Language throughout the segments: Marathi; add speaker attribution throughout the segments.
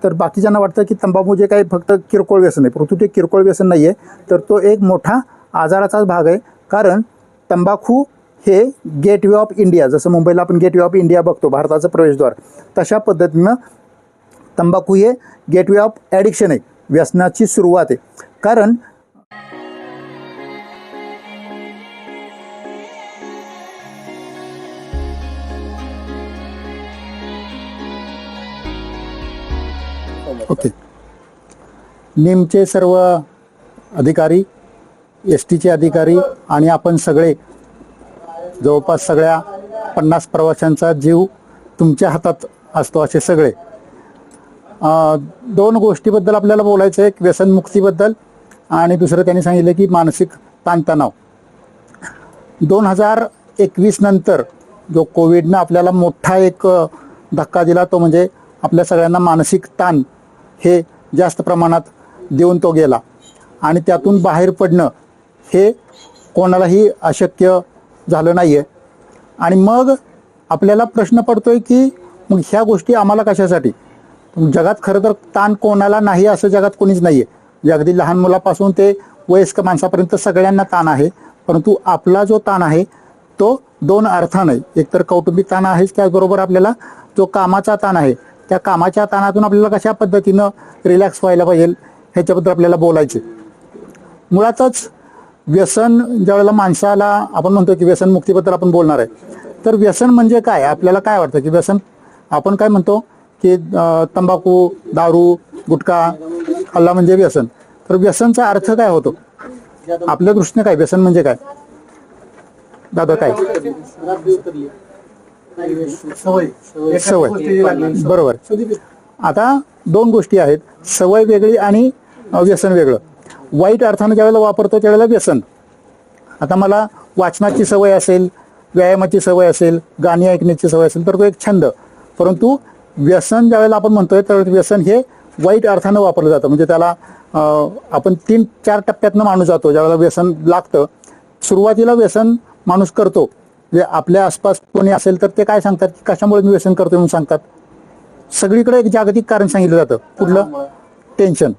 Speaker 1: तर बाकीच्यांना वाटतं की तंबाखू जे काही फक्त किरकोळ व्यसन आहे, परंतु ते किरकोळ व्यसन नाही आहे, तर तो एक मोठा आजाराचाच भाग आहे. कारण तंबाखू हे गेटवे ऑफ इंडिया, जसं मुंबईला आपण गेटवे ऑफ इंडिया बघतो, भारताचं प्रवेशद्वार, तशा पद्धतीनं तंबाखू हे गेटवे ऑफ ॲडिक्शन आहे, व्यसनाची सुरुवात आहे. कारण ओके, निमचे सर्व अधिकारी, एस टीचे अधिकारी आणि आपण सगळे जवळपास सगळ्या 50 प्रवाशांचा जीव तुमच्या हातात असतो असे सगळे. दोन गोष्टीबद्दल आपल्याला बोलायचं आहे, एक व्यसनमुक्तीबद्दल आणि दुसरं त्यांनी सांगितलं की मानसिक ताणतणाव. 2021 नंतर जो कोविडनं आपल्याला मोठा एक धक्का दिला, तो म्हणजे आपल्या सगळ्यांना मानसिक ताण हे जास्त प्रमाणात देऊन तो गेला आणि त्यातून बाहेर पडणं हे कोणालाही अशक्य झालं नाही आहे. आणि मग आपल्याला प्रश्न पडतोय की मग ह्या गोष्टी आम्हाला कशासाठी? जगात खरं तर ताण कोणाला नाही असं जगात कोणीच नाही आहे. जे अगदी लहान मुलापासून ते वयस्क माणसापर्यंत सगळ्यांना ताण आहे. परंतु आपला जो ताण आहे तो दोन अर्थाने, एक तर कौटुंबिक ताण आहेच, त्याचबरोबर आपल्याला जो कामाचा ताण आहे, त्या कामाच्या ताणातून आपल्याला कशा पद्धतीनं रिलॅक्स व्हायला पाहिजे ह्याच्याबद्दल आपल्याला बोलायचे. मुळातच व्यसन ज्यावेळेला माणसाला आपण म्हणतो की व्यसनमुक्तीबद्दल आपण बोलणार आहे, तर व्यसन म्हणजे काय? आपल्याला काय वाटतं की व्यसन, आपण काय म्हणतो की तंबाखू, दारू, गुटखा खाल्ला म्हणजे व्यसन. तर व्यसनचा अर्थ काय होतो आपल्या दृष्टीने? काय व्यसन म्हणजे काय दादा? काय सवय, बरोबर. आता दोन गोष्टी आहेत, सवय वेगळी आणि व्यसन वेगळं. वाईट अर्थानं ज्यावेळेला वापरतो त्यावेळेला व्यसन. आता मला वाचनाची सवय असेल, व्यायामाची सवय असेल, गाणी ऐकण्याची सवय असेल, तर तो एक छंद. परंतु व्यसन ज्यावेळेला आपण म्हणतोय तर व्यसन हे वाईट अर्थानं वापरलं जातं. म्हणजे त्याला आपण 3-4 टप्प्यातनं माणूस जातो ज्यावेळेला व्यसन लागतं. सुरुवातीला व्यसन माणूस करतो, जे आपल्या आसपास कोणी असेल तर ते काय सांगतात की कशामुळे मी व्यसन करतो म्हणून सांगतात. सगळीकडे एक जागतिक कारण सांगितलं जातं, कुठलं? टेन्शन.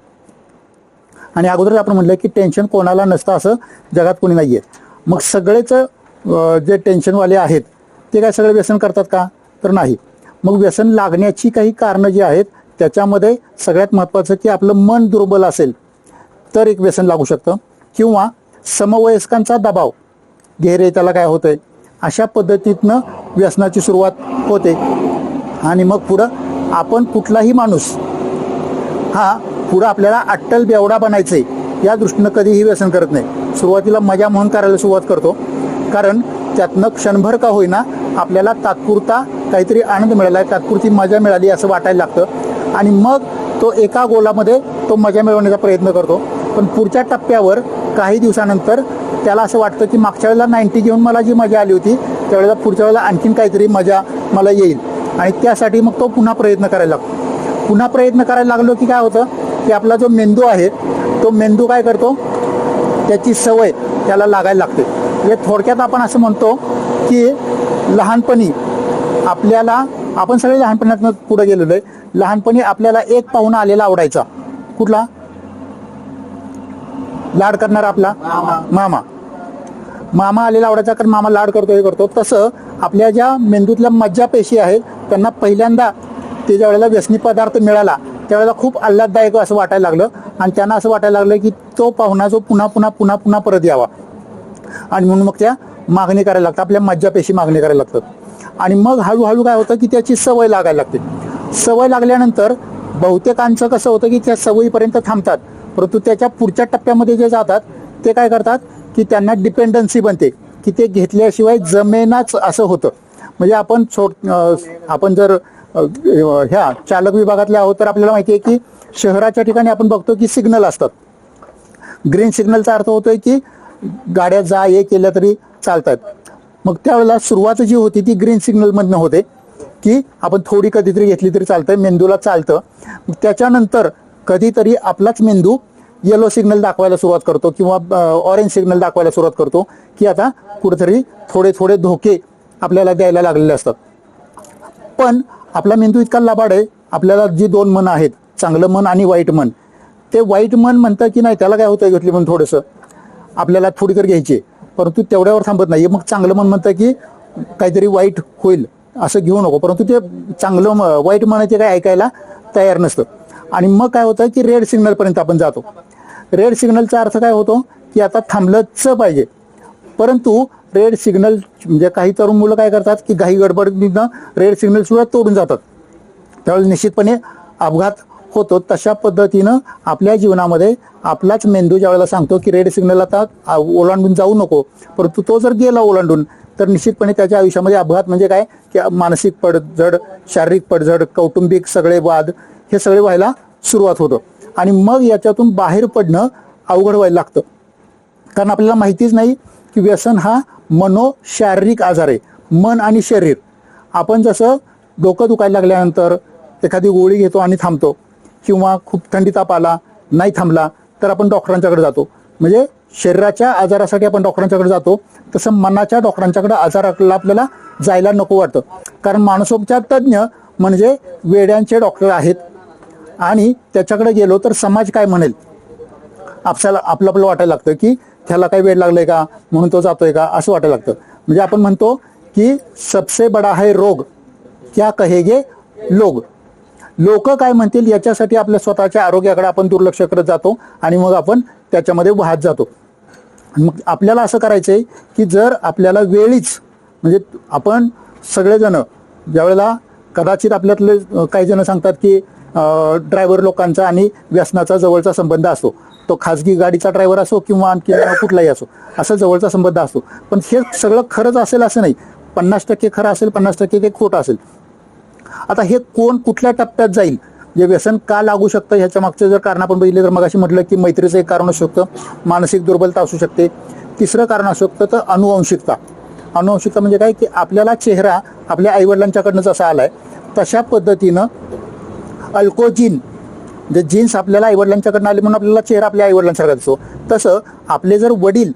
Speaker 1: आणि अगोदर आपण म्हटलं की टेन्शन कोणाला नसतं असं जगात कोणी नाहीये. मग सगळेच जे टेन्शनवाले आहेत ते काय सगळे व्यसन करतात का? तर नाही. मग व्यसन लागण्याची काही कारणं जी आहेत त्याच्यामध्ये सगळ्यात महत्त्वाचं की आपलं मन दुर्बल असेल तर एक व्यसन लागू शकतं, किंवा समवयस्कांचा दबाव, घेरे त्याला काय होतंय, अशा पद्धतीतनं व्यसनाची सुरुवात होते. आणि मग पुढं आपण कुठलाही माणूस हा पुढं आपल्याला अट्टल बेवडा बनायचंय या दृष्टीनं कधीही व्यसन करत नाही. सुरुवातीला मजा म्हणून करायला सुरुवात करतो, कारण त्यातनं क्षणभर का होईना आपल्याला तात्पुरता काहीतरी आनंद मिळाला आहे, तात्पुरती मजा मिळाली असं वाटायला लागतं. आणि मग तो एका गोलामध्ये तो मजा मिळवण्याचा प्रयत्न करतो. पण पुढच्या टप्प्यावर काही दिवसानंतर त्याला असं वाटतं की मागच्या वेळेला 90 घेऊन मला जी मजा आली होती त्यावेळेला पुढच्या वेळेला आणखीन काहीतरी मजा मला येईल, आणि त्यासाठी मग तो पुन्हा प्रयत्न करायला लागतो. पुन्हा प्रयत्न करायला लागलो की काय होतं की आपला जो मेंदू आहे तो मेंदू काय करतो, त्याची सवय त्याला लागायला लागते. म्हणजे थोडक्यात आपण असं म्हणतो की लहानपणी आपल्याला, आपण सगळे लहानपणातनं पुढे गेलेलो आहे, लहानपणी आपल्याला एक पाहुणा आलेला आवडायचा. कुठला? लाड करणारा आपला मामा. मामा आलेला आवडायचा कारण मामा लाड करतो, हे करतो. तसं आपल्या ज्या मेंदूतल्या मज्जापेशी आहेत त्यांना पहिल्यांदा ते ज्या वेळेला व्यसनी पदार्थ मिळाला त्यावेळेला खूप आल्हाददायक असं वाटायला लागलं, आणि त्यांना असं वाटायला लागलं की तो पाहुणा जो पुन्हा पुन्हा पुन्हा पुन्हा परत यावा. आणि म्हणून मग त्या मागणी करायला लागतात, आपल्या मज्जापेशी मागणी करायला लागतात. आणि मग हळूहळू काय होतं की त्याची सवय लागायला लागते. सवय लागल्यानंतर बहुतेकांचं कसं होतं की त्या सवयीपर्यंत थांबतात, परंतु त्याच्या पुढच्या टप्प्यामध्ये जे जातात ते काय करतात की त्यांना डिपेंडन्सी बनते, की ते घेतल्याशिवाय जमेनाच असं होतं. म्हणजे आपण जर ह्या चालक विभागातले आहोत तर आपल्याला माहिती आहे की शहराच्या ठिकाणी आपण बघतो की सिग्नल असतात. ग्रीन सिग्नलचा अर्थ होतोय की गाड्या जा ये केल्या तरी चालतात. मग त्यावेळेला सुरुवात जी होती ती ग्रीन सिग्नलमधनं होते की आपण थोडी कधीतरी घेतली तरी चालतंय, मेंदूला चालतं. त्याच्यानंतर कधीतरी आपलाच मेंदू येलो सिग्नल दाखवायला सुरुवात करतो किंवा ऑरेंज सिग्नल दाखवायला सुरुवात करतो की आता कुठेतरी थोडे थोडे धोके आपल्याला द्यायला लागलेले असतात. पण आपला मेंदू इतका लबाड आहे, आपल्याला जी दोन मनं आहेत, चांगलं मन आणि वाईट मन. ते वाईट मन म्हणतं की नाही त्याला काय होतं घेतली म्हणून थोडंसं आपल्याला थोडी तर घ्यायची, परंतु तेवढ्यावर थांबत नाही. मग चांगलं मन म्हणतं की काहीतरी वाईट होईल असं घेऊ नको, परंतु ते चांगलं वाईट म्हणायचे काय ऐकायला तयार नसतं. आणि मग काय होतं की रेड सिग्नल पर्यंत आपण जातो. रेड सिग्नलचा अर्थ काय होतो की आता थांबलंच पाहिजे, परंतु रेड सिग्नल म्हणजे काही तरुण मुलं काय करतात की घाई गडबडीनं रेड सिग्नल सुद्धा तोडून जातात, त्यावेळेस निश्चितपणे अपघात होतो. तशा पद्धतीनं आपल्या जीवनामध्ये आपलाच मेंदू ज्यावेळेला सांगतो की रेड सिग्नल आता ओलांडून जाऊ नको, परंतु तो जर गेला ओलांडून तर निश्चितपणे त्याच्या आयुष्यामध्ये अपघात म्हणजे काय की मानसिक पडझड, शारीरिक पडझड, कौटुंबिक सगळे वाद हे सगळे व्हायला सुरुवात होतं. आणि मग याच्यातून बाहेर पडणं अवघड व्हायला लागतं, कारण आपल्याला माहितीच नाही की व्यसन हा शारीरिक आजार आहे. मन आणि शरीर, आपण जसं डोकं दुखायला लागल्यानंतर एखादी गोळी घेतो आणि थांबतो, किंवा खूप थंडी ताप आला नाही थांबला तर आपण डॉक्टरांच्याकडे जातो, म्हणजे शरीराच्या आजारासाठी आपण डॉक्टरांच्याकडे जातो, तसं मनाच्या डॉक्टरांच्याकडे आजाराला आपल्याला जायला नको वाटतं. कारण मानसोपचार तज्ज्ञ म्हणजे वेड्यांचे डॉक्टर आहेत, आणि त्याच्याकडे गेलो तर समाज काय म्हणेल आपल्याला आपलं वाटायला लागतं की त्याला काही वेळ लागलंय का म्हणून तो जातोय का असं वाटायला लागतं. म्हणजे आपण म्हणतो की सबसे बडा है रोग क्या कहेगे लोग, लोक काय म्हणतील याच्यासाठी आपल्या स्वतःच्या आरोग्याकडे आपण दुर्लक्ष करत जातो आणि मग आपण त्याच्यामध्ये वाहत जातो. मग आपल्याला असं करायचंय की जर आपल्याला वेळीच, म्हणजे आपण सगळेजण ज्यावेळेला कदाचित आपल्यातले काही जण सांगतात की ड्रायव्हर लोकांचा आणि व्यसनाचा जवळचा संबंध असतो, तो खाजगी गाडीचा ड्रायव्हर असो किंवा आणखी कुठलाही असो, असा जवळचा संबंध असतो. पण हे सगळं खरंच असेल असं नाही, 50% खरं असेल, 50% ते खोटं असेल. आता हे कोण कुठल्या टप्प्यात जाईल, जे व्यसन का लागू शकतं ह्याच्या मागचे जर कारण आपण बघितले तर मग अशी म्हटलं की मैत्रीचं एक कारण असू शकतं, मानसिक दुर्बलता असू शकते, तिसरं कारण असू शकतं तर अनुवंशिकता. अनुवंशिकता म्हणजे काय की आपल्याला चेहरा आपल्या आईवडिलांच्याकडनं जसा आलाय तशा पद्धतीनं अल्कोजीन, म्हणजे जीन्स आपल्याला आईवडिलांच्याकडनं आले म्हणून आपल्याला चेहरा आपल्या आईवडिलांसारखा दिसतो, तसं आपले जर वडील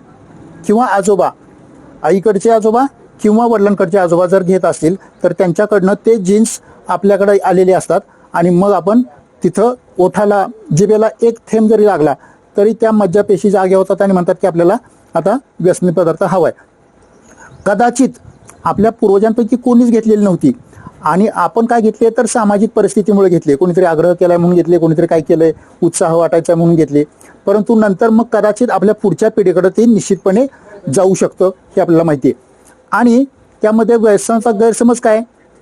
Speaker 1: किंवा आजोबा, आईकडचे आजोबा किंवा वडिलांकडचे आजोबा जर घेत असतील तर त्यांच्याकडनं ते जीन्स आपल्याकडे आलेले असतात, आणि मग आपण तिथं ओठाला जिभेला एक थेंब जरी लागला तरी त्या मज्जापेशी जागे होतात आणि म्हणतात की आपल्याला आता व्यसनी पदार्थ हवाय. कदाचित आपल्या पूर्वजांपैकी कोणीच घेतलेली नव्हती, आणि आपण काय घेतले तर सामाजिक परिस्थितीमुळे घेतले, कोणीतरी आग्रह केलाय म्हणून घेतले, कोणीतरी काय केलंय उत्साह वाटायचा म्हणून घेतले, परंतु नंतर मग कदाचित आपल्या पुढच्या पिढीकडे ते निश्चितपणे जाऊ शकतं हे आपल्याला माहिती आहे. आणि त्यामध्ये व्यसनाचा गैरसमज काय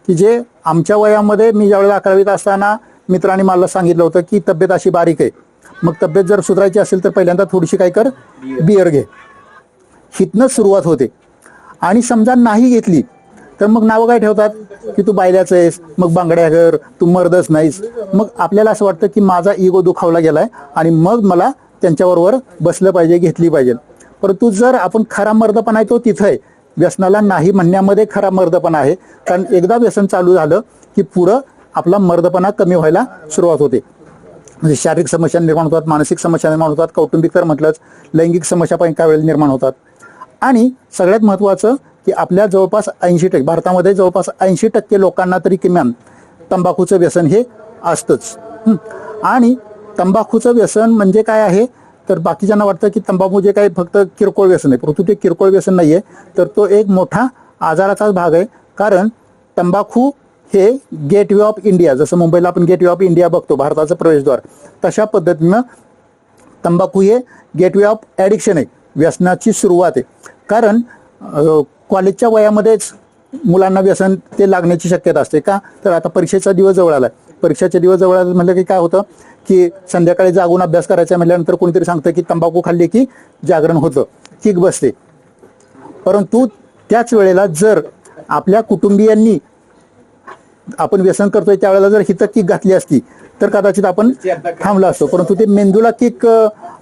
Speaker 1: की जे आमच्या वयामध्ये, मी ज्यावेळेला 11वीत असताना मित्रांनी मला सांगितलं होतं की तब्येत अशी बारीक आहे, मग तब्येत जर सुधारायची असेल तर पहिल्यांदा थोडीशी काय कर, बियर घे. हितनं सुरुवात होते. आणि समजा नाही घेतली तर मग नावं काय ठेवतात की तू बायल्याचं आहेस, मग बांगड्या घर, तू मर्दच नाहीस. मग आपल्याला असं वाटतं की माझा इगो दुखावला गेलाय आणि मग मला त्यांच्याबरोबर बसलं पाहिजे, घेतली पाहिजे. परंतु जर आपण खरा मर्दपणा आहे तो तिथं आहे, व्यसनाला नाही म्हणण्यामध्ये खरा मर्दपणा आहे. कारण एकदा व्यसन चालू झालं की पुढं आपला मर्दपणा कमी व्हायला सुरुवात होते. म्हणजे शारीरिक समस्या निर्माण होतात, मानसिक समस्या निर्माण होतात, कौटुंबिक तर म्हटलंच, लैंगिक समस्या पण काही वेळेला निर्माण होतात. आणि सगळ्यात महत्त्वाचं की आपल्या जवळपास 80%, भारतामध्ये जवळपास 80% लोकांना तरी किमान तंबाखूचं व्यसन हे असतंच. आणि तंबाखूचं व्यसन म्हणजे काय आहे तर बाकीच्यांना वाटतं की तंबाखू जे काही फक्त किरकोळ व्यसन आहे, परंतु ते किरकोळ व्यसन नाहीये, तर तो एक मोठा आजाराचाच भाग आहे. कारण तंबाखू हे गेटवे ऑफ इंडिया, जसं मुंबईला आपण गेटवे ऑफ इंडिया बघतो भारताचं प्रवेशद्वार, तशा पद्धतीनं तंबाखू हे गेटवे ऑफ ॲडिक्शन आहे, व्यसनाची सुरुवात आहे. कारण कॉलेजच्या वयामध्येच मुलांना व्यसन ते लागण्याची शक्यता असते. का तर आता परीक्षेचा दिवस जवळ आलाय, परीक्षेचे दिवस जवळ आले म्हटलं की काय होतं की संध्याकाळी जागून अभ्यास करायचा म्हटल्यानंतर कोणीतरी सांगतं की तंबाखू खाल्ली की जागरण होतं, किक बसते. परंतु त्याच वेळेला जर आपल्या कुटुंबियांनी आपण व्यसन करतोय त्यावेळेला जर हिथं किक घातली असती तर कदाचित आपण थांबला असतो, परंतु ते मेंदूला किक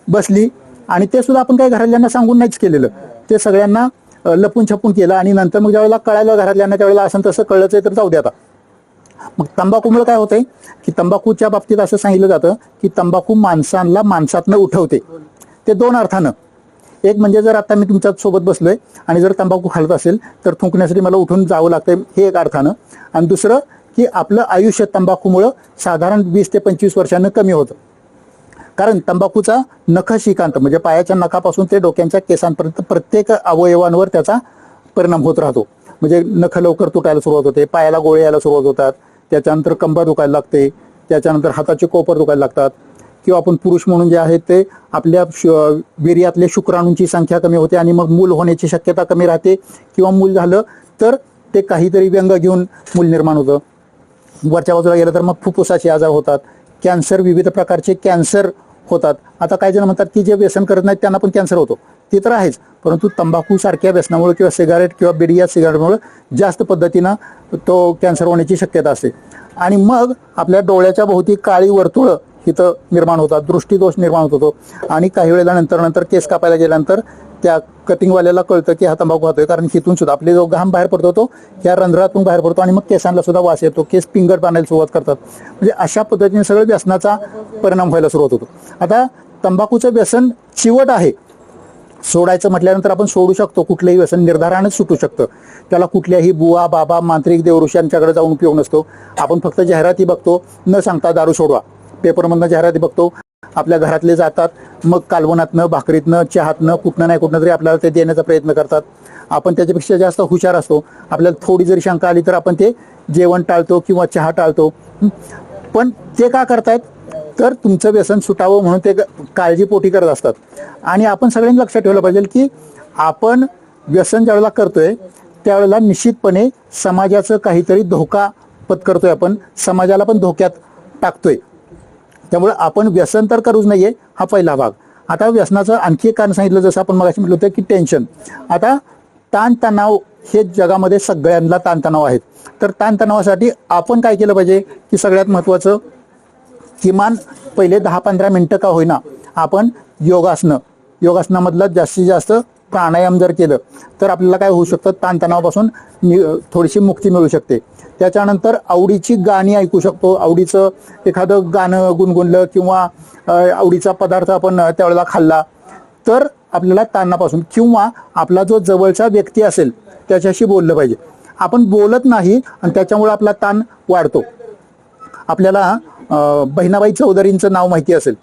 Speaker 1: बसली आणि ते सुद्धा आपण काही घरातल्यांना सांगून नाहीच केलेलं, ते सगळ्यांना लपून छपून केलं. आणि नंतर मग ज्यावेळेला कळायला घरातल्यांना त्यावेळेला असं तसं कळलंच आहे तर जाऊ दे आता. मग तंबाखूमुळे काय होतंय की तंबाखूच्या बाबतीत असं सांगितलं जातं की तंबाखू माणसांना माणसातनं उठवते. ते दोन अर्थानं, एक म्हणजे जर आता मी तुमच्या सोबत बसलोय आणि जर तंबाखू खालत असेल तर थुंकण्यासाठी मला उठून जावं लागतंय, हे एक अर्थानं. आणि दुसरं की आपलं आयुष्य तंबाखूमुळं साधारण 20 ते 25 वर्षांनं कमी होतं. कारण तंबाखूचा नखशिकांत म्हणजे पायाच्या नखापासून ते डोक्यांच्या केसांपर्यंत प्रत्येक अवयवांवर त्याचा परिणाम होत राहतो. म्हणजे नख लवकर तुटायला सुरुवात होते, पायाला गोळे यायला सुरुवात होतात, त्याच्यानंतर कंबर दुखायला लागते, त्याच्यानंतर हाताचे कोपर दुखायला लागतात, किंवा आपण पुरुष म्हणून जे आहे ते आपल्या वीर्यातले शुक्राणूंची संख्या कमी होते आणि मग मूल होण्याची शक्यता कमी राहते, किंवा मूल झालं तर ते काहीतरी व्यंग घेऊन मूल निर्माण होतं. वरच्या बाजूला गेलं तर मग फुफ्फुसाचे आजार होतात, कॅन्सर, विविध प्रकारचे कॅन्सर होतात. आता काही जण म्हणतात की जे व्यसन करत नाहीत त्यांना पण कॅन्सर होतो, ते तर आहेच, परंतु तंबाखू सारख्या व्यसनामुळे किंवा सिगारेट किंवा बिडी या सिगारेटमुळे जास्त पद्धतीनं तो कॅन्सर होण्याची शक्यता असते. आणि मग आपल्या डोळ्याच्या भोवती काळी वर्तुळं इथं निर्माण होतात, दृष्टीदोष निर्माण होतो, आणि काही वेळेला नंतर केस कापायला गेल्यानंतर त्या कटिंगवाल्याला कळतं की हा तंबाखू खातोय, कारण हिथून सुद्धा आपले जो घाम बाहेर पडतो तो या रंध्रातून बाहेर पडतो आणि मग केसांना सुद्धा वास येतो, केस पिंगट बांधायला सुरुवात करतात. म्हणजे अशा पद्धतीने सगळं व्यसनाचा परिणाम व्हायला सुरुवात होतो. आता तंबाखूचं व्यसन चिवट आहे, सोडायचं म्हटल्यानंतर आपण सोडू शकतो, कुठलंही व्यसन निर्धारानच सुटू शकतं. त्याला कुठल्याही बुवा बाबा मांत्रिक देवऋषी यांच्याकडे जाऊन उपयोग नसतो. आपण फक्त जाहिराती बघतो, न सांगता दारू सोडवा, पेपरमधनं जाहिराती बघतो, आपल्या घरातले जातात, मग कालवनातनं भाकरीतनं चहातनं कुठनं नाही कुठनं तरी आपल्याला ते देण्याचा प्रयत्न करतात. आपण त्याच्यापेक्षा जास्त हुशार असतो, आपल्याला थोडी जरी शंका आली तर आपण ते जेवण टाळतो किंवा चहा टाळतो. पण ते का करतायत तर तुमचं व्यसन सुटावं म्हणून ते काळजीपोटी करत असतात. आणि आपण सगळ्यांनी लक्षात ठेवलं पाहिजे की आपण व्यसन ज्यावेळेला करतोय त्यावेळेला निश्चितपणे समाजाचं काहीतरी धोका पत्करतोय, आपण समाजाला पण धोक्यात टाकतोय. त्यामुळे आपण व्यसन तर करूच नाहीये, हा पहिला भाग. आता व्यसनाचं आणखी एक कारण सांगितलं, जसं आपण मगाशी म्हटलं होतं की टेन्शन. आता ताणतणाव हे जगामध्ये सगळ्यांना ताणतणाव आहेत, तर ताणतणावासाठी आपण काय केलं पाहिजे की सगळ्यात महत्त्वाचं, किमान पहिले 10-15 मिनिटं का होईना आपण योगासनामधलं जास्तीत जास्त प्राणायाम जर केलं तर आपल्याला काय होऊ शकतं, ताणतणावापासून थोडीशी मुक्ती मिळू शकते. त्याच्यानंतर आवडीची गाणी ऐकू शकतो, आवडीचं एखादं गाणं गुणगुणलं किंवा आवडीचा पदार्थ आपण त्यावेळेला खाल्ला तर आपल्याला ताणापासून, किंवा आपला जो जवळचा व्यक्ती असेल त्याच्याशी बोललं पाहिजे. आपण बोलत नाही आणि त्याच्यामुळे आपला ताण वाढतो. आपल्याला बहिणाबाई चौधरींचं नाव माहिती असेल,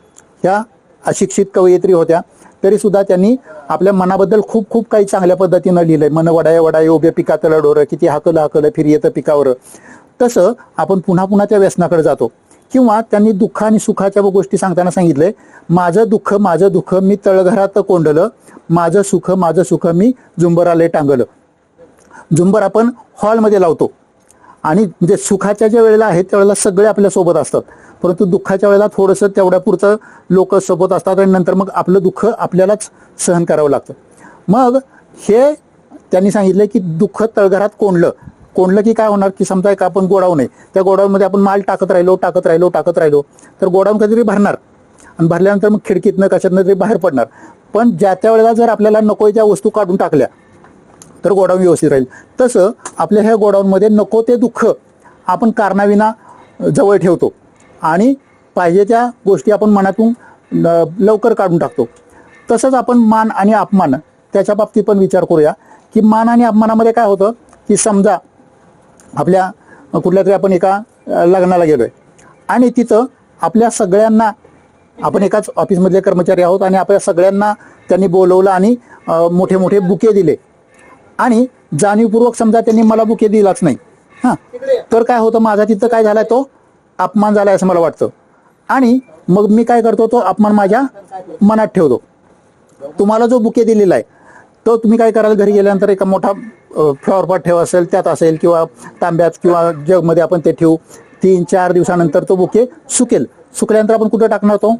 Speaker 1: ह्या अशिक्षित कवयित्री होत्या, तरी सुद्धा त्यांनी आपल्या मनाबद्दल खूप खूप काही चांगल्या पद्धतीनं लिहिलंय. मन वडाय वडाय उभे पिकातलं डोरं, किती हाकलं हाकलं फिर येतं पिकावर. तसं आपण पुन्हा पुन्हा त्या व्यसनाकडे जातो. किंवा त्यांनी दुःख आणि सुखाच्या गोष्टी सांगताना सांगितलंय, माझं दुःख मी तळघरात कोंडलं, माझं सुख मी झुंबराले टांगलं. झुंबर आपण हॉलमध्ये लावतो आणि म्हणजे सुखाच्या ज्या वेळेला आहेत त्यावेळेला सगळे आपल्या सोबत असतात, परंतु दुःखाच्या वेळेला थोडंसं तेवढ्यापुरतं लोक सोबत असतात आणि नंतर मग आपलं दुःख आपल्यालाच सहन करावं लागतं. मग हे त्यांनी सांगितलं की दुःख तळघरात कोंडलं की काय होणार, की समजा एक आपण गोडाऊन आहे, त्या गोडाऊनमध्ये आपण माल टाकत राहिलो तर गोडाऊन कधीतरी भरणार आणि भरल्यानंतर मग खिडकीतनं कशातनं तरी बाहेर पडणार. पण ज्या त्या वेळेला जर आपल्याला नको त्या वस्तू काढून टाकल्या तर गोडाऊन व्यवस्थित राहील. तसं आपल्या ह्या गोडाऊनमध्ये नको ते दुःख आपण कारणाविना जवळ ठेवतो आणि पाहिजे त्या गोष्टी आपण मनातून लवकर काढून टाकतो. तसंच आपण मान आणि अपमान त्याच्या बाबतीत पण विचार करूया की मान आणि अपमानामध्ये काय होतं, की समजा आपल्या कुठल्या तरी आपण एका लग्नाला गेलोय आणि तिथं आपल्या सगळ्यांना, आपण एकाच ऑफिसमधले कर्मचारी आहोत आणि आपल्या सगळ्यांना त्यांनी बोलवलं आणि मोठे मोठे बुके दिले आणि जाणीवपूर्वक समजा त्यांनी मला बुके दिलाच नाही, तर काय होतं, माझा तिथं काय झालाय, तो अपमान झालाय असं मला वाटतं. आणि मग मी काय करतो, तो अपमान माझ्या मनात ठेवतो. तुम्हाला जो बुके दिलेला आहे तो तुम्ही काय कराल, घरी गेल्यानंतर एका मोठा फ्लॉवर पॉट ठेव असेल त्यात असेल किंवा तांब्यात किंवा जगमध्ये आपण ते ठेवू. 3-4 दिवसानंतर तो बुके सुकल्यानंतर आपण कुठं टाकणार, तो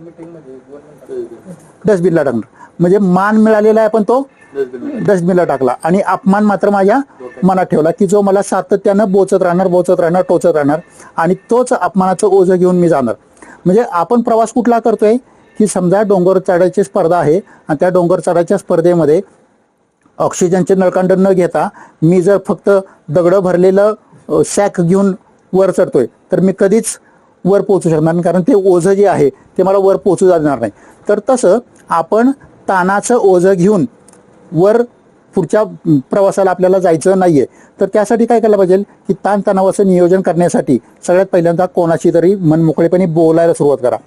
Speaker 1: डस्टबिनला टाकणार. म्हणजे मान मिळालेला आहे पण तो डस्टबिनला टाकला आणि अपमान मात्र माझ्या मनात ठेवला, की जो मला सातत्यानं टोचत राहणार आणि तोच अपमानाचं ओझं घेऊन मी जाणार. म्हणजे आपण प्रवास कुठला करतोय, की समजा डोंगर चढायची स्पर्धा आहे आणि त्या डोंगर चढायच्या स्पर्धेमध्ये ऑक्सिजनचे नळकांड न घेता मी जर फक्त दगडं भरलेलं सॅक घेऊन वर चढतोय तर मी कधीच वर पोहोचू शकणार नाही, कारण ते ओझं जे आहे ते मला वर पोहोचू जाणार नाही. तर तसं आपण ताणाचं ओझं घेऊन वर पुढच्या प्रवासाला आपल्याला जायचं नाहीये, तर त्यासाठी काय करायला पाहिजे की ताणतणावाचं नियोजन करण्यासाठी सगळ्यात पहिल्यांदा कोणाशी तरी मनमोकळेपणे बोलायला सुरुवात करा.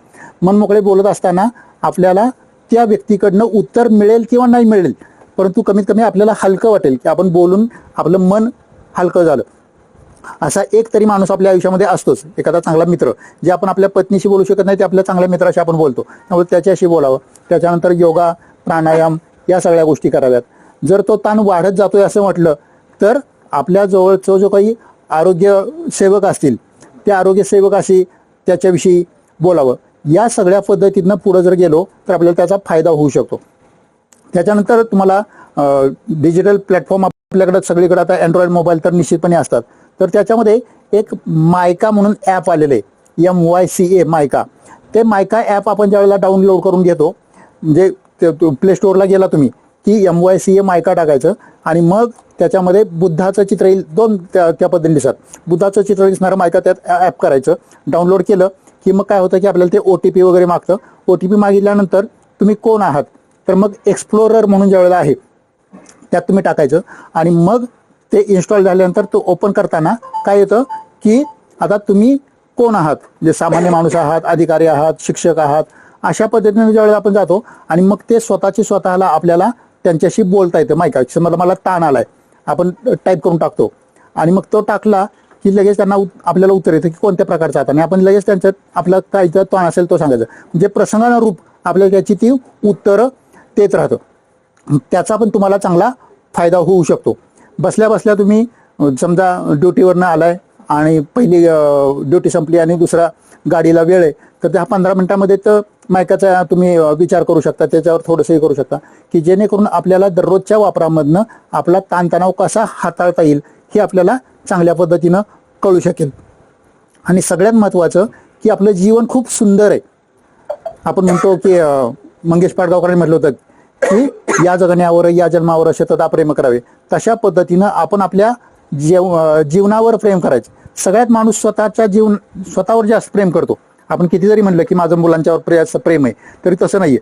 Speaker 1: मनमोकळे बोलत असताना आपल्याला त्या व्यक्तीकडनं उत्तर मिळेल किंवा नाही मिळेल, परंतु कमीत कमी आपल्याला हलकं वाटेल की आपण बोलून आपलं मन हलकं झालं. असा एक तरी माणूस आपल्या आयुष्यामध्ये असतोच, एखादा चांगला मित्र. जे आपण आपल्या पत्नीशी बोलू शकत नाही ते आपल्या चांगल्या मित्राशी आपण बोलतो, त्यामुळे त्याच्याशी बोलावं. त्याच्यानंतर योगा, प्राणायाम या सगळ्या गोष्टी कराव्यात. जर तो ताण वाढत जातोय असं म्हटलं तर आपल्या जवळचं जो काही आरोग्य सेवक असतील त्या आरोग्य सेवकाशी त्याच्याविषयी बोलावं. या सगळ्या पद्धतीनं पुढे जर गेलो तर आपल्याला त्याचा फायदा होऊ शकतो. त्याच्यानंतर तुम्हाला डिजिटल प्लॅटफॉर्म आपल्याकडे सगळीकडे आता अँड्रॉइड मोबाईल तर निश्चितपणे असतात, तर त्याच्यामध्ये एक मायका म्हणून ॲप आलेलं आहे, MYCA मायका. ते मायका ॲप आपण ज्यावेळेला डाउनलोड करून घेतो, म्हणजे प्ले स्टोअरला गेला तुम्ही की MYCA मायका टाकायचं आणि मग त्याच्यामध्ये बुद्धाचं चित्र येईल. दोन त्या पद्धतीने दिसतात. बुद्धाचं चित्र दिसणारं मायका त्यात ॲप करायचं. डाउनलोड केलं की मग काय होतं की आपल्याला ते OTP वगैरे मागतं. OTP मागितल्यानंतर तुम्ही कोण आहात तर मग एक्सप्लोरर म्हणून ज्यावेळेला आहे त्यात तुम्ही टाकायचं आणि मग ते इन्स्टॉल झाल्यानंतर तो ओपन करताना काय येतं की आता तुम्ही कोण आहात, जे सामान्य माणूस आहात, अधिकारी आहात, शिक्षक आहात, अशा पद्धतीने ज्यावेळेला आपण जातो आणि मग ते स्वतःला आपल्याला त्यांच्याशी बोलता येतं. माहिती आहे, समजा मला ताण आलाय, आपण टाईप करून टाकतो आणि मग तो टाकला की लगेच त्यांना आपल्याला उत्तर येतं की कोणत्या प्रकारचा आता, आणि आपण लगेच त्यांच्यात आपला काय ताण असेल तो सांगायचं. म्हणजे प्रसंगानुरूप आपल्याला त्याची ती उत्तरं देत राहतं. त्याचा पण तुम्हाला चांगला फायदा होऊ शकतो. बसल्या बसल्या तुम्ही समजा ड्युटीवरनं आलाय आणि पहिली ड्युटी संपली आणि दुसरा गाडीला वेळ आहे, तर त्या 15 मिनिटांमध्ये तर मायकाचा तुम्ही विचार करू शकता, त्याच्यावर थोडंसं करू शकता की जेणेकरून आपल्याला दररोजच्या वापरामधनं आपला ताणतणाव कसा हाताळता येईल हे आपल्याला चांगल्या पद्धतीनं कळू शकेल. आणि सगळ्यात महत्त्वाचं की आपलं जीवन खूप सुंदर आहे. आपण म्हणतो की मंगेश पाडगावकरांनी म्हटलं होतं की या जगण्यावर या जन्मावर शतता प्रेम करावे. तशा पद्धतीनं आपण आपल्या जीवनावर प्रेम करायचं. सगळ्यात माणूस स्वतःवर जास्त प्रेम करतो. आपण किती जरी म्हणलं की माझं मुलांच्यावर प्रेम आहे, तरी तसं नाहीये.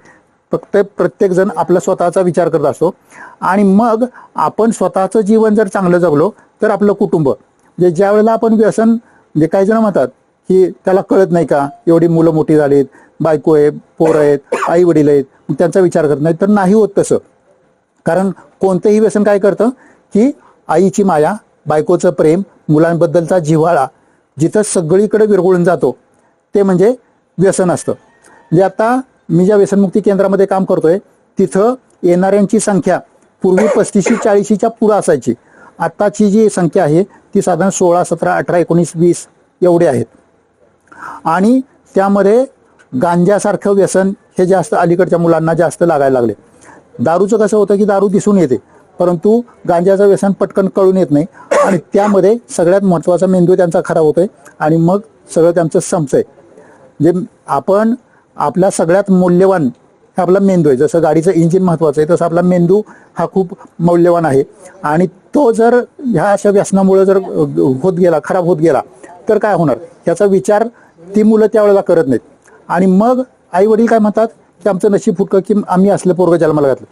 Speaker 1: फक्त प्रत्येक जण आपला स्वतःचा विचार करत असतो आणि मग आपण स्वतःचं जीवन जर चांगलं जगलो तर आपलं कुटुंब, म्हणजे ज्या वेळेला आपण व्यसन, म्हणजे काही जण म्हणतात की त्याला कळत नाही का, एवढी मुलं मोठी झालीत, बायको आहे, पोरं आहेत, आई वडील आहेत, त्यांचा विचार करत नाही. तर नाही होत तसं. कारण कोणतंही व्यसन काय करतं की आईची माया, बायकोचं प्रेम, मुलांबद्दलचा जिव्हाळा जिथं सगळीकडे विरघळून जातो ते म्हणजे व्यसन असतं. म्हणजे आता मी ज्या व्यसनमुक्ती केंद्रामध्ये काम करतोय तिथं येणाऱ्यांची संख्या पूर्वी 35-40च्या पुढं असायची. आत्ताची जी संख्या आहे ती साधारण 16, 17, 18, 19, 20 एवढे आहेत. आणि त्यामध्ये गांजासारखं व्यसन हे जास्त अलीकडच्या मुलांना जास्त लागायला लागले. दारूचं कसं होतं की दारू दिसून येते, परंतु गांजाचं व्यसन पटकन कळून येत नाही आणि त्यामध्ये सगळ्यात महत्त्वाचा मेंदू त्यांचा खराब होतोय आणि मग सगळं त्यांचं संपतंय. जे आपण आपला सगळ्यात मौल्यवान हे आपला मेंदू आहे. जसं गाडीचं इंजिन महत्त्वाचं आहे तसं आपला मेंदू हा खूप मौल्यवान आहे. आणि तो जर ह्या अशा व्यसनामुळे जर होत गेला, खराब होत गेला तर काय होणार याचा विचार ती मुलं त्यावेळेला करत नाहीत. आणि मग आई वडील काय म्हणतात की आमचं नशीब फुटकं की आम्ही असलं पोरगं जन्माला घातलं.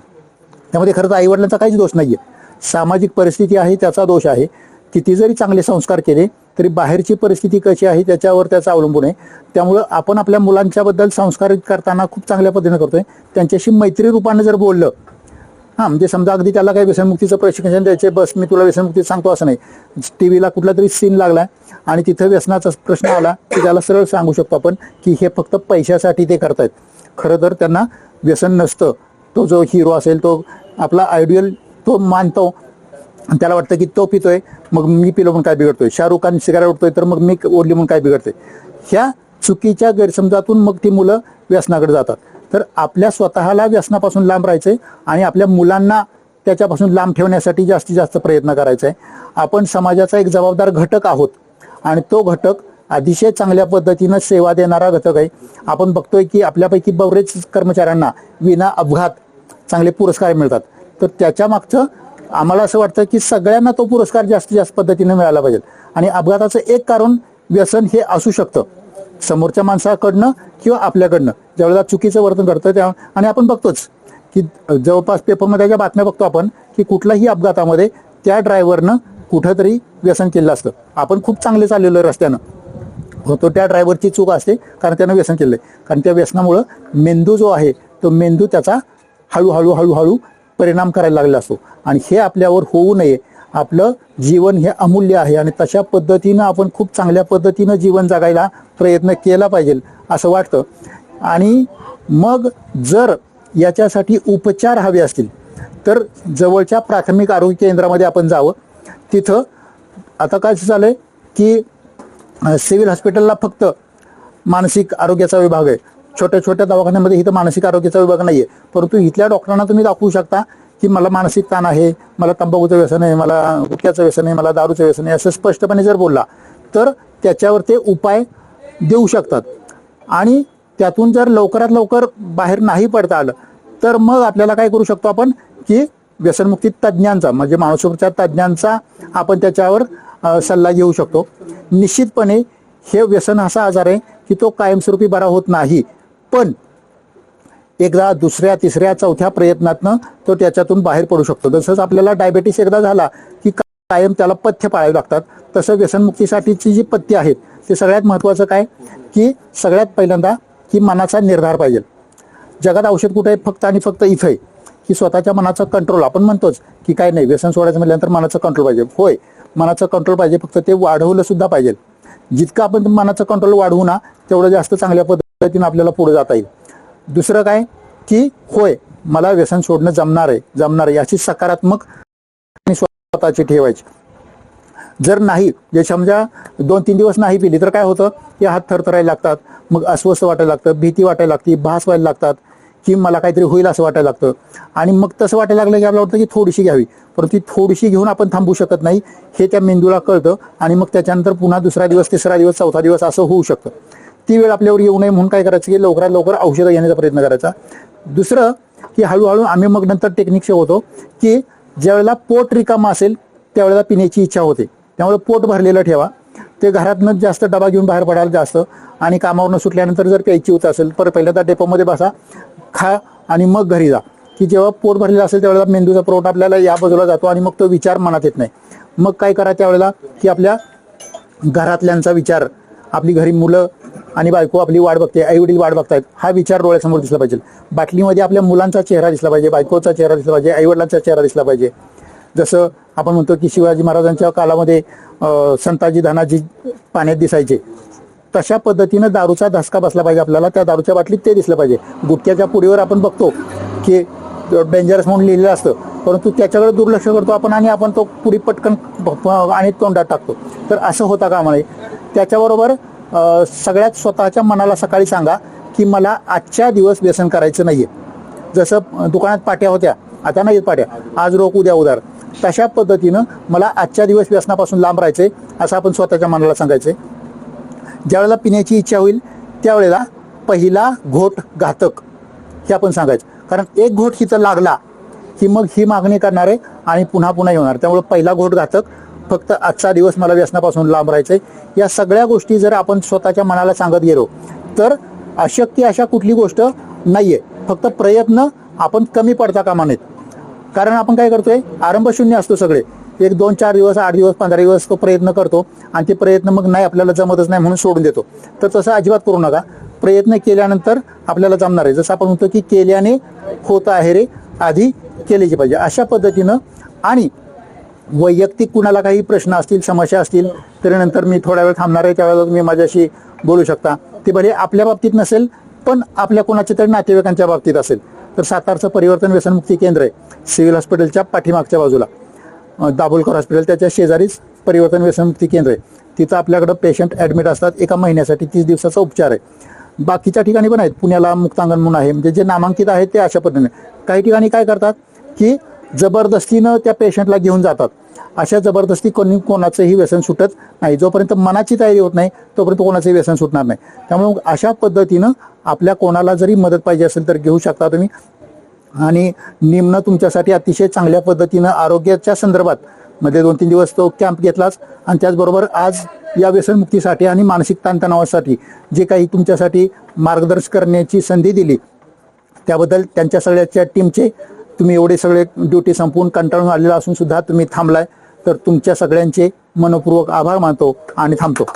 Speaker 1: त्यामध्ये खरं तर आई वडिलांचा काहीच दोष नाहीये, सामाजिक परिस्थिती आहे त्याचा दोष आहे. किती जरी चांगले संस्कार केले तरी बाहेरची परिस्थिती कशी आहे त्याच्यावर त्याचा अवलंबून आहे. त्यामुळं आपण आपल्या मुलांच्याबद्दल संस्कारित करताना खूप चांगल्या पद्धतीने करतोय. त्यांच्याशी मैत्री रूपाने जर बोललं, म्हणजे समजा अगदी त्याला काही व्यसनमुक्तीचं प्रशिक्षण द्यायचे, बस मी तुला व्यसनमुक्ती सांगतो असं नाही. टीव्हीला कुठला तरी सीन लागला आणि तिथं व्यसनाचा प्रश्न आला की त्याला सरळ सांगू शकतो आपण की हे फक्त पैशासाठी ते करतायत. खरं तर त्यांना व्यसन नसतं. तो जो हिरो असेल तो आपला आयडियल तो मानतो, त्याला वाटतं की तो पितोय मग मी पिलो म्हणून काय बिघडतोय, शाहरुख खान सिगारेट ओढतोय तर मग मी ओढली म्हणून काय बिघडते. ह्या चुकीच्या गैरसमजातून मग ती मुलं व्यसनाकडे जातात. तर आपल्या स्वतःला व्यसनापासून लांब राहायचंय आणि आपल्या मुलांना त्याच्यापासून लांब ठेवण्यासाठी जास्तीत जास्त प्रयत्न करायचा आहे. आपण समाजाचा एक जबाबदार घटक आहोत आणि तो घटक अतिशय चांगल्या पद्धतीनं सेवा देणारा घटक आहे. आपण बघतोय की आपल्यापैकी बरेच कर्मचाऱ्यांना विना अपघात चांगले पुरस्कार मिळतात. तर त्याच्या मागचं आम्हाला असं वाटतं की सगळ्यांना तो पुरस्कार जास्तीत जास्त पद्धतीने मिळाला पाहिजे. आणि अपघाताचं एक कारण व्यसन हे असू शकतं, समोरच्या माणसाकडनं किंवा आपल्याकडनं ज्यावेळेला चुकीचं वर्तन करतं त्या. आणि आपण बघतोच की जवळपास पेपरमध्ये ज्या बातम्या बघतो आपण की कुठल्याही अपघातामध्ये त्या ड्रायव्हरनं कुठंतरी व्यसन केलं असतं. आपण खूप चांगले चाललेलो रस्त्यानं होतो, त्या ड्रायव्हरची चूक असते कारण त्यानं व्यसन केलंय. कारण त्या व्यसनामुळं मेंदू जो आहे तो मेंदू त्याचा हळूहळू परिणाम करायला लागला असतो. आणि हे आपल्यावर होऊ नये. आपलं जीवन हे अमूल्य आहे आणि तशा पद्धतीनं आपण खूप चांगल्या पद्धतीनं जीवन जगायला प्रयत्न केला पाहिजे असं वाटतं. आणि मग जर याच्यासाठी उपचार हवे असतील तर जवळच्या प्राथमिक आरोग्य केंद्रामध्ये आपण जावं. तिथं आता काय झालंय की सिव्हिल हॉस्पिटलला फक्त मानसिक आरोग्याचा विभाग आहे. छोट्या छोट्या दवाखान्यामध्ये इथं मानसिक आरोग्याचा विभाग नाहीये. परंतु इथल्या डॉक्टरांना तुम्ही दाखवू शकता की मला मानसिक ताण आहे, मला तंबाखूचं व्यसन आहे, मला गुटख्याचं व्यसन आहे, मला दारूचं व्यसन आहे, असं स्पष्टपणे जर बोलला तर त्याच्यावर ते उपाय देऊ शकतात. आणि त्यातून जर लवकरात लवकर बाहेर नाही पडता आलं तर मग आपल्याला काय करू शकतो आपण की व्यसनमुक्ती तज्ज्ञांचा म्हणजे मानसोपचार तज्ज्ञांचा आपण त्याच्यावर सल्ला घेऊ शकतो. निश्चितपणे हे व्यसन असा आजार आहे की तो कायमस्वरूपी बरा होत नाही, पण एकदा दुसऱ्या तिसऱ्या चौथ्या प्रयत्नातनं तो त्याच्यातून बाहेर पडू शकतो. जसंच आपल्याला डायबेटीस एकदा झाला की कायम त्याला पथ्य पाळावे लागतात, तसं व्यसनमुक्तीसाठीची जी पथ्य आहेत ते सगळ्यात महत्त्वाचं काय की सगळ्यात पहिल्यांदा की मनाचा निर्धार पाहिजे. जगात औषध कुठे आहे? फक्त आणि फक्त इथं आहे की स्वतःच्या मनाचा कंट्रोल. आपण म्हणतोच की काय नाही व्यसन सोडायचं म्हटल्यानंतर मनाचं कंट्रोल पाहिजे. होय, मनाचं कंट्रोल पाहिजे, फक्त ते वाढवलं सुद्धा पाहिजे. जितकं आपण मनाचं कंट्रोल वाढवू ना तेवढं जास्त चांगल्या पद्धतीने आपल्याला पुढे जाता येईल. दुसरं काय की होय मला व्यसन सोडणं जमणार आहे याची सकारात्मक स्वतःची ठेवायची. जर नाही जे समजा 2-3 दिवस नाही पिली तर काय होतं की हात थरथरायला लागतात, मग अस्वस्थ वाटायला लागतं, भीती वाटायला लागते, भास व्हायला लागतात की मला काहीतरी होईल असं वाटायला लागतं. आणि मग तसं वाटायला लागलं की आपल्याला वाटतं की थोडीशी घ्यावी, परंतु ती थोडीशी घेऊन आपण थांबू शकत नाही हे त्या मेंदूला कळतं. आणि मग त्याच्यानंतर पुन्हा दुसरा दिवस, तिसरा दिवस, चौथा दिवस असं होऊ शकतं. ती वेळ आपल्यावर येऊ नये म्हणून काय करायचं की लवकरात लवकर औषधं घेण्याचा प्रयत्न करायचा. दुसरं की हळूहळू आम्ही मग नंतर टेक्निक शिकवतो की ज्यावेळेला पोट रिकामा असेल त्यावेळेला पिण्याची इच्छा होते, त्यामुळे पोट भरलेलं ठेवा. ते घरातनं जास्त डबा घेऊन बाहेर पडायला जास्त आणि कामावरनं सुटल्यानंतर जर प्यायची होत असेल तर पहिल्यांदा डेपोमध्ये बसा, खा आणि मग घरी जा. की जेव्हा पोट भरलेलं असेल त्यावेळेला मेंदूचा पुरवठा आपल्याला या बाजूला जातो आणि मग तो विचार मनात येत नाही. मग काय करा त्यावेळेला की आपल्या घरातल्यांचा विचार, आपली घरी मुलं आणि बायको आपली वाट बघते, आई वडील वाट बघतायत, हा विचार डोळ्यासमोर दिसला पाहिजे. बाटलीमध्ये आपल्या मुलांचा चेहरा दिसला पाहिजे, बायकोचा चेहरा दिसला पाहिजे, आई वडिलांचा चेहरा दिसला पाहिजे. जसं आपण म्हणतो की शिवाजी महाराजांच्या काळामध्ये संताजी धनाजी पाण्यात दिसायचे, तशा पद्धतीनं दारूचा धसका बसला पाहिजे आपल्याला, त्या दारूच्या बाटलीत ते दिसलं पाहिजे. गुटख्याच्या पुडीवर आपण बघतो की डेंजरस म्हणून लिहिलेलं असतं, परंतु त्याच्याकडे दुर्लक्ष करतो आपण आणि आपण तो पुडी पटकन आणि तोंडात टाकतो. तर असं होता कामा नये. त्याच्याबरोबर सगळ्यात स्वतःच्या मनाला सकाळी सांगा की मला आजच्या दिवस व्यसन करायचं नाहीये. जसं दुकानात पाट्या होत्या, आता नाहीत पाट्या, आज रोख उद्या उधार, तशा पद्धतीनं मला आजच्या दिवस व्यसनापासून लांब राहायचंय असं आपण स्वतःच्या मनाला सांगायचंय. ज्यावेळेला पिण्याची इच्छा होईल त्यावेळेला पहिला घोट घातक हे आपण सांगायचं. कारण एक घोट हिथं लागला की मग ही मागणी करणार आहे आणि पुन्हा पुन्हा येणार. त्यामुळे पहिला घोट घातक, फक्त आजचा दिवस मला व्यसनापासून लांब राहायचंय. या सगळ्या गोष्टी जर आपण स्वतःच्या मनाला सांगत गेलो तर अशक्य अशा कुठली गोष्ट नाहीये. फक्त प्रयत्न आपण कमी पडता कामा नयेत. कारण आपण काय करतोय, आरंभ शून्य असतो सगळे. 1, 2, 4 दिवस, 8 दिवस, 15 दिवस तो प्रयत्न करतो आणि ते प्रयत्न मग नाही आपल्याला जमतच नाही म्हणून सोडून देतो. तर तसं अजिबात करू नका. प्रयत्न केल्यानंतर आपल्याला जमणार आहे. जसं आपण म्हणतो की केल्याने होत आहे रे, आधी केलेची पाहिजे, अशा पद्धतीनं. आणि वैयक्तिक कुणाला काही प्रश्न असतील, समस्या असतील तरी नंतर मी थोडा वेळ थांबणार आहे, त्यावेळेला तुम्ही माझ्याशी बोलू शकता. ते भले आपल्या बाबतीत नसेल पण आपल्या कोणाच्या तरी नातेवाईकांच्या बाबतीत असेल तर सातारचं परिवर्तन व्यसनमुक्ती केंद्र आहे, सिव्हिल हॉस्पिटलच्या पाठीमागच्या बाजूला, दाभोलकर हॉस्पिटल त्याच्या शेजारीच परिवर्तन व्यसनमुक्ती केंद्र आहे. तिथं आपल्याकडं पेशंट ॲडमिट असतात 1 महिन्यासाठी, 30 दिवसाचा उपचार आहे. बाकीच्या ठिकाणी पण आहेत, पुण्याला मुक्तांगण म्हणून आहे, म्हणजे जे नामांकित आहेत ते अशा पद्धतीने. काही ठिकाणी काय करतात की जबरदस्तीनं त्या पेशंटला घेऊन जातात. अशा जबरदस्ती कोणाचंही व्यसन सुटत नाही. जोपर्यंत मनाची तयारी होत नाही तोपर्यंत कोणाचंही व्यसन सुटणार नाही. त्यामुळे अशा पद्धतीनं आपल्या कोणाला जरी मदत पाहिजे असेल तर घेऊ शकता तुम्ही. आणि निम्न तुमच्यासाठी अतिशय चांगल्या पद्धतीनं आरोग्याच्या संदर्भात मध्ये 2-3 दिवस तो कॅम्प घेतलाच. आणि त्याचबरोबर आज या व्यसनमुक्तीसाठी आणि मानसिक ताणतणावासाठी जे काही तुमच्यासाठी मार्गदर्शन करण्याची संधी दिली त्याबद्दल त्यांच्या सगळ्याच्या टीमचे तुम्ही एवढे सगळे ड्युटी संपवून कंटाळून आलेला असून सुद्धा तुम्ही थांबलाय तर तुमच्या सगळ्यांचे मनपूर्वक आभार मानतो आणि थांबतो.